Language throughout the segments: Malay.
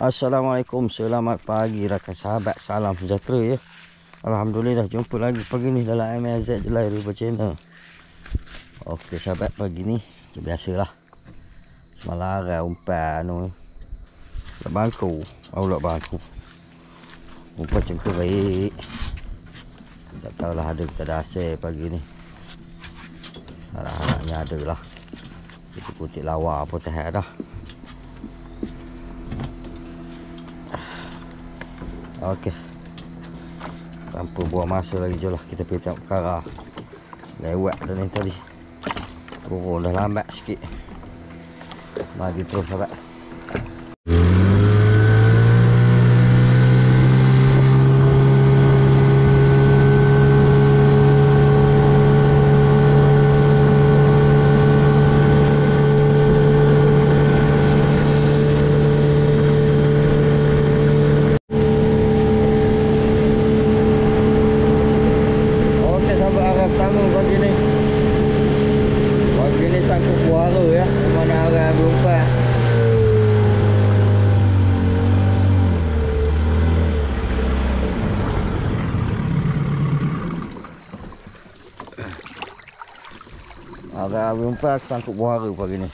Assalamualaikum, selamat pagi rakan sahabat, salam sejahtera ya. Alhamdulillah jumpa lagi pagi ni dalam MAZ Jelai River Channel. Okey sahabat, pagi ni biasalah semalam umpan lak bangku, lak bangku. Umpan cengkerik. Tak tahulah ada kita ada hasil pagi ni. Harap-harapnya ada lah. Kita putih lawa apa tak dah. Okey, tanpa buang masa lagi, jom lah kita pergi tengok perkara. Lewat dah ni tadi, turun dah lambat sikit. Maju terus sahabat. Agak umpan sangkut buahara pagi ni.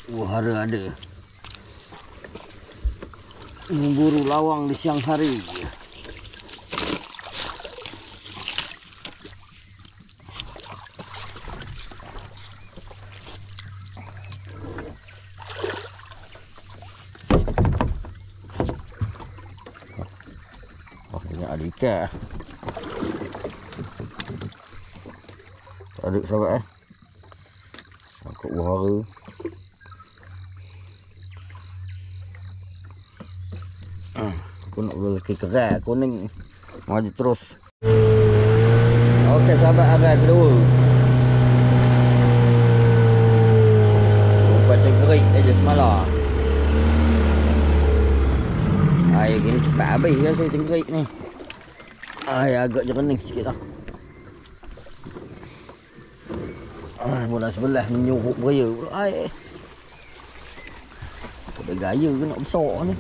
Buahara ada. Memburu lawang di siang hari. Oh, ini ada ikan. Ada sahabat sangkut buahara. Aku nak lelaki kerat kuning. Maju terus. Okey sahabat, arai kedua. Umpan cengkerik aja semalam. Air gini cepat habis rasa cengkerik ni. Air agak jernih sikit dah. Mula sebelah menyuruh beraya pula air. Ada gaya ke nak besar ni.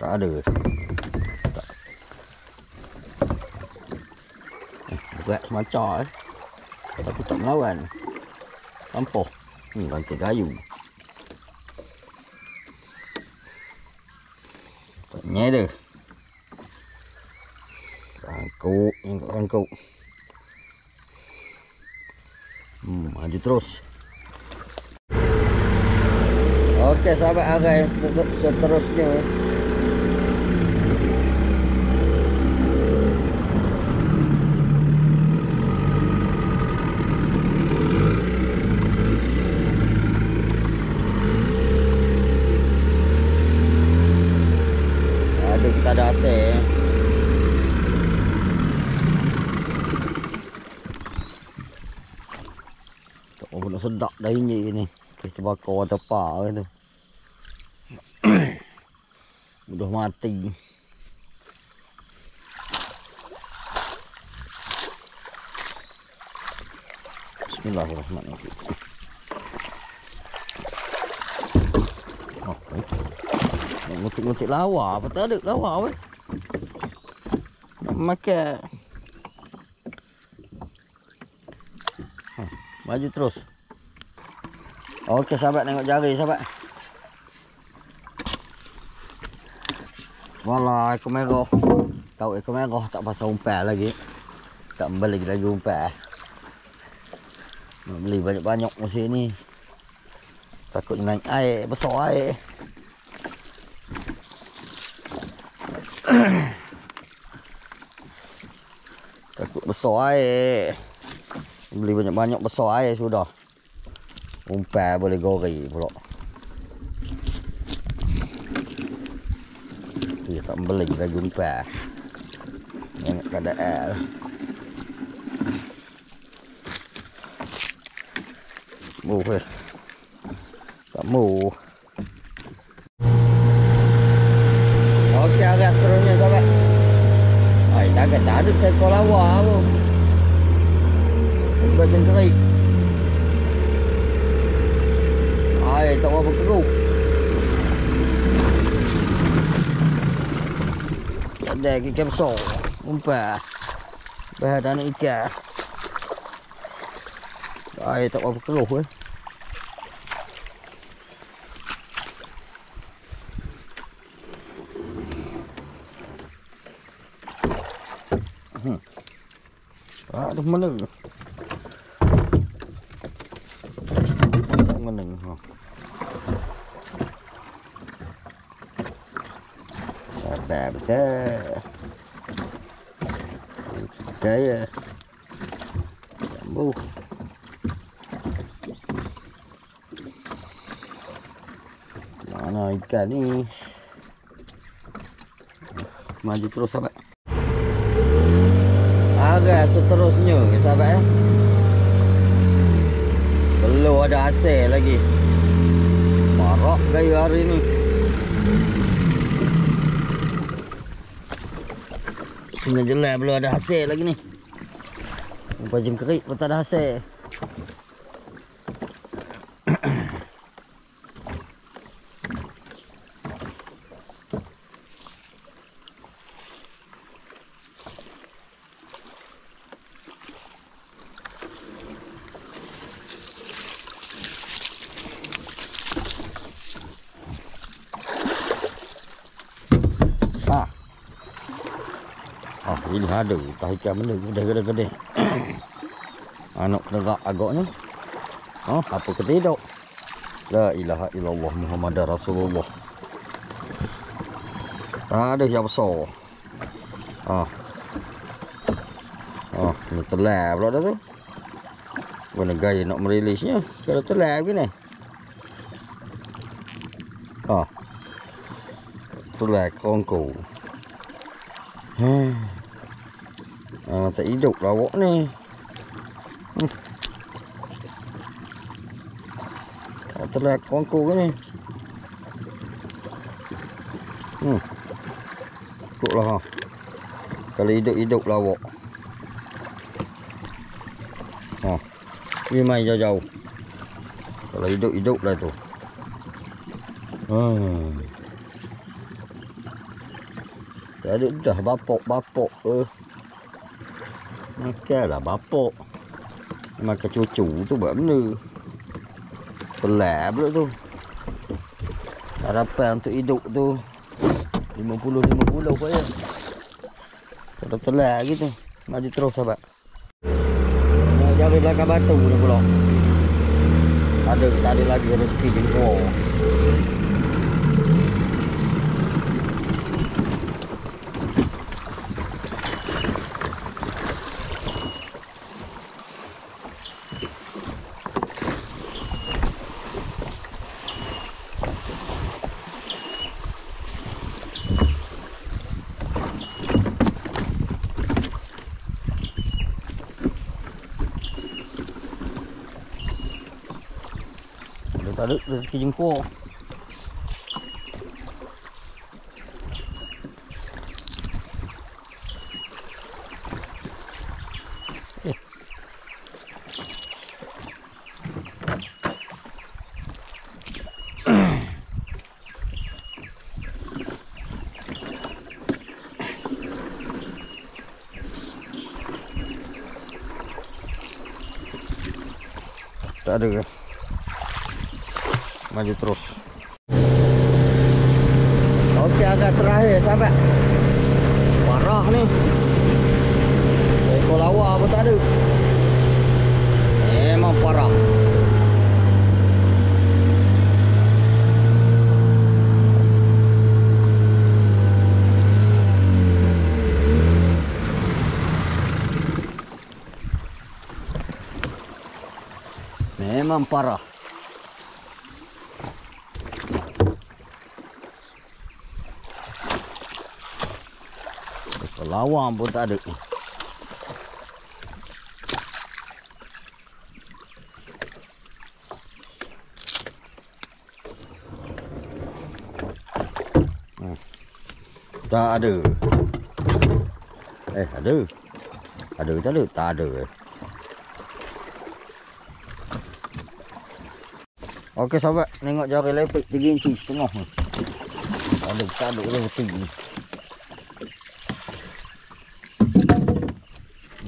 Tak ada. Tak. Berat semacam tapi tak melawan. Nampak. Rantai kayu. Taknya ada. Sangkut, sangkut. Maju terus. Okey sahabat, arai seterusnya. Kita ada hasil. Oh, nak sedap dah ini ni. Kita bakar tepak tu. Mudah mati. Bismillahirrahmanirrahim. Oh, ngutik-ngutik lawa. Apa tak ada lawa weh. Nak makan. Maju terus. Okey sahabat, tengok jari sahabat. Walah, ekor merah. Tahu ekor merah tak pasal umpan lagi. Tak beli lagi umpan. Nak beli banyak-banyak musim ni. Takut naik air, besar air. Takut besar air. Beli banyak-banyak besar air sudah. Umpan boleh gori pula. Dia tak beli lagi umpan. Tengok keadaan. Move. Tak move. Okey, agak seterusnya sahabat. Ay, tak ada seekor lawa pun. Bacang kerik. Air tak berapa keruh. Ada ikan besar. Umpan. Bahan anak ikan. Air tak berapa keruh eh. Ada mana? Mana ha. Sabar betul. Gaya. Jambu. Mana ikan ni? Maju terus sahabat. Agak seterusnya sahabat ya. Belum ada hasil lagi. Marak gaya hari ni. Sini jelas belum ada hasil lagi ni. Bacang kerik pun tak ada hasil. Ini ada tak ikan benda gede-gede. Anak tegak agaknya. Apa ketidak? La ilaha illallah Muhammadar Rasulullah. Tak ada yang besar. Ini telah pula dah tu. Mana gaya nak merilisnya. Kalau telah begini. Telah kongko. Tak hidup lawak ni. Telah kongko ni. Kok lah. Kalau hidup-hidup lawak. Ini main jauh-jauh. Kalau hidup-hidup lah tu. Tak ada dah bapok. Makanlah bapak. Makan cucu tu buat benda. Pelat pula tu. Harapan untuk hidup tu 50-50 pun ya. Kalau telat gitu. Maju terus sahabat. Nak jauh belakang batu ni pula. Ada tak ada lagi ada tepi jengkol. Tak ada rezeki jengkol. Tak ada ke? Maju terus. Okey, agak terakhir sahabat. Parah ni. Seekor lawa pun tak ada. Memang parah. Memang parah. Lawang pun tak ada. Tak ada. Ada. Ada tak ada? Tak ada. Okey sahabat, tengok jari lepek 3 inci setengah ni. Ada caduk dia betul ni.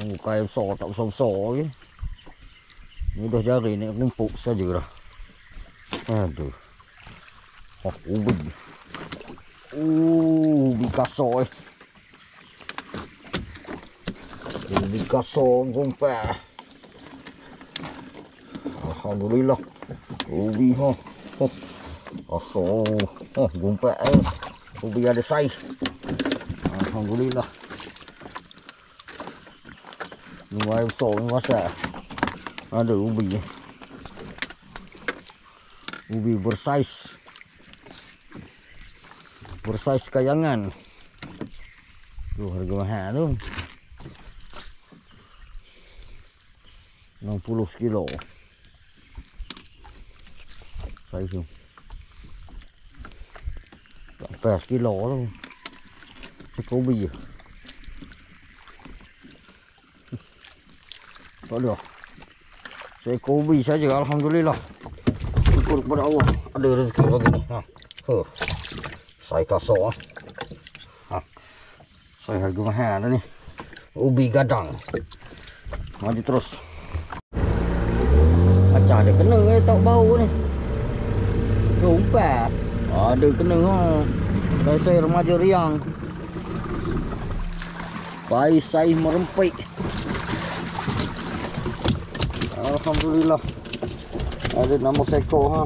Muka yang besar tak besar-besar lagi. Ni dah jari ni rumpuk saja dah. Aduh. Oh, ubi. Ubi kasar. Ubi kasar gumpal. Alhamdulillah. Ubi ha. Kasar. Gumpal. Ubi ada saiz. Alhamdulillah. Lumayan besar ni masak. Ada ubi. Ubi bersaiz. Bersaiz kayangan. Tu harga mahal tu. 60 kilo. Saiz tu. 14 kilo tu. Sekor ubi je. Tak ada. Seekor ubi saja, alhamdulillah. Syukur kepada Allah ada rezeki begini. Saya kasar. Saya harga mahal ni. Ubi gadang. Maju terus. Macam ada kena tak bau ni. Rumput. Ada kena ha. Saya remaja riang. Baik saya merempik. Alhamdulillah. Ada nama seekor ha.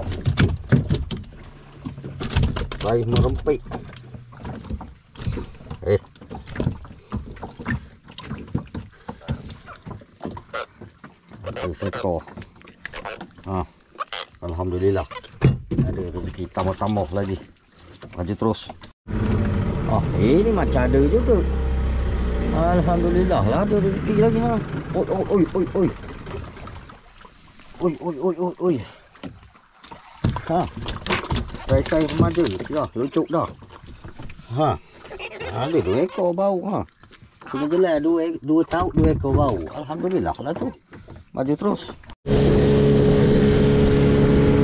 Baik merempik. Ada seekor. Alhamdulillah. Ada rezeki tambah-tambah lagi. Maju terus. Ini macam ada juga. Alhamdulillah lah ada rezeki lagi ha. Oi. Oi. Saya remaja dah, lucuk dah. Ada 2 ekor bau ha. Kena jelas 2 tauk 2 ekor bau. Alhamdulillah lah tu. Maju terus.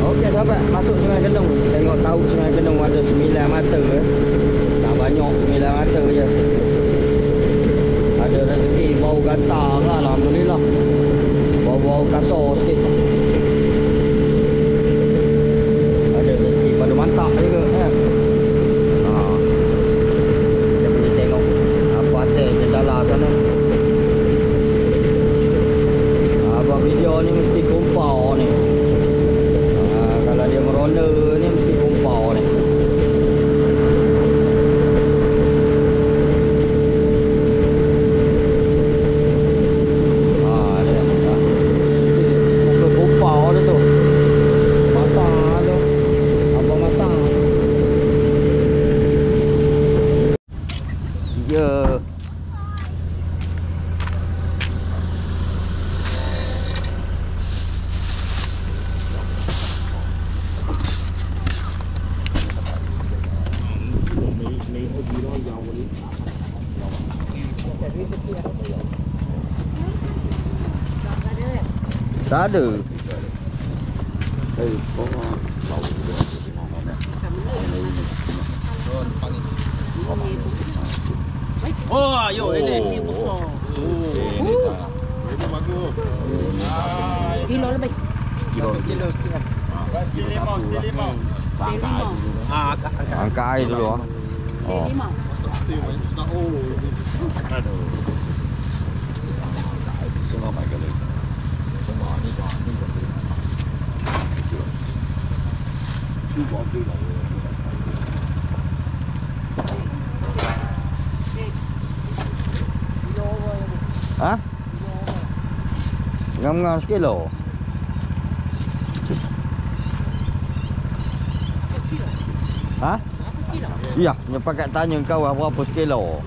Okey sahabat, masuk Sungai Kendung. Tengok tauk Sungai Kendung ada 9 mata tak banyak 9 mata je. Ada rezeki bau gatal lah, alhamdulillah. Bau-bau kasar sikit. Ada rezeki pada mantap juga kan. Kita boleh tengok apa hasil jendela sana. Abang video ni mesti kumpau ni. Kalau dia meronda ni mesti kumpau ni. Tak ada. Oh, ayo ini besar. Kilo lebih. Kilo sekian. Kilo 5. Angkat air dulu. Kilo 5. Aduh. Semua pakai lagi. Semua ni dah. Cuba dulu. Ha? Ngam-ngam sekilo. Ha? Ya, nyepakat tanya kau berapa sekilo.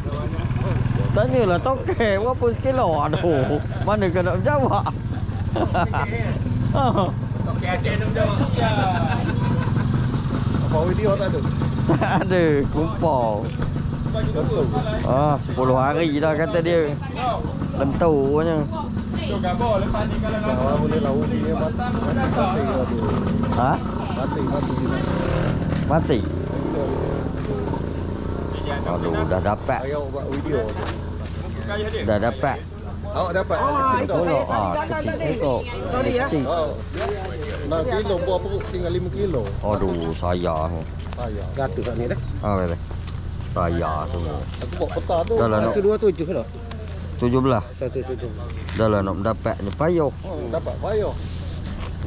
Tanyalah tokek berapa sekilo. Aduh, mana kau nak jawab? Okey, ada nak jawab. Apa video tak ada? Tak ada, kumpul. 10 hari dah kata dia. Lentunya. Kalau boleh laut dia mati. Ha? Mati. Mati. Aduh, dah dapat. Ayah buat video. Dah dapat. Awak dapat. Tolong kecil sekok. Kecil. Nak kilo buat perut tinggal 5 kilo. Aduh, sayang. Ayah. Gatuk kat ni dah. Boleh. Sayang semua. Aku buat peta tu. Dah lah nak 127 dah. 17. 127. Dah lah nak mendapat ni payah. Dapat payah.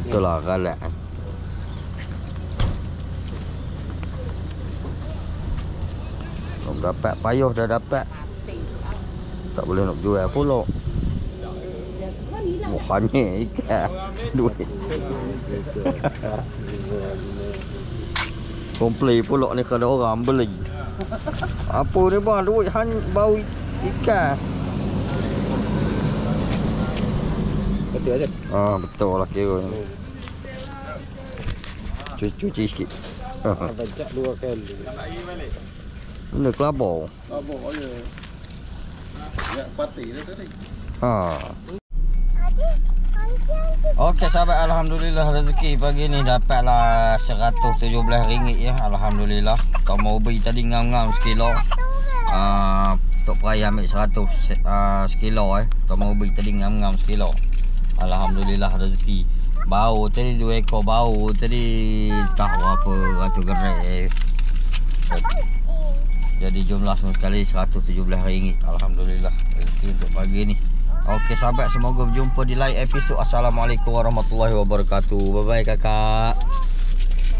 Itulah galak. Nak dapat payah dah dapat. Tak boleh nak jual pula. Bukannya ikan duit. Komplain pula ni kalau orang beli. Apa ni bang, duit bau ikan. Betul aja. Betul lah kira. Cuci sikit. Bajak 2 kali. Benda kelabau. Apa ya? Ya pati dah tadi. Okey sahabat, alhamdulillah rezeki pagi ni dapatlah RM117 ya. Alhamdulillah. Kau mau beli tadi ngam-ngam sekilo. Tok Peraya ambil 100 sekilo Kau mau beli tadi ngam-ngam sekilo. Alhamdulillah rezeki. Bau tadi 2 ekor bau tadi tahu apa ratu gerai. Jadi jumlah semua sekali RM117. Alhamdulillah rezeki untuk pagi ni. Okey sahabat, semoga berjumpa di lain episod. Assalamualaikum warahmatullahi wabarakatuh. Bye bye kakak.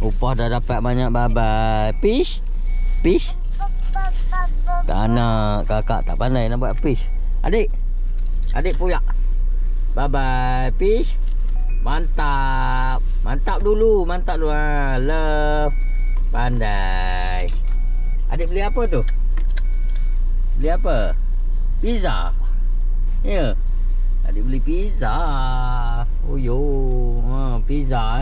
Upah dah dapat banyak. Bye bye. Fish. Tak nak, kakak tak pandai nak buat fish. Adik puyak. Bye bye fish. Mantap dulu. Love. Pandai. Adik beli apa tu? Beli apa? Pizza. Ya. Adik beli pizza. Oh yo. Pizza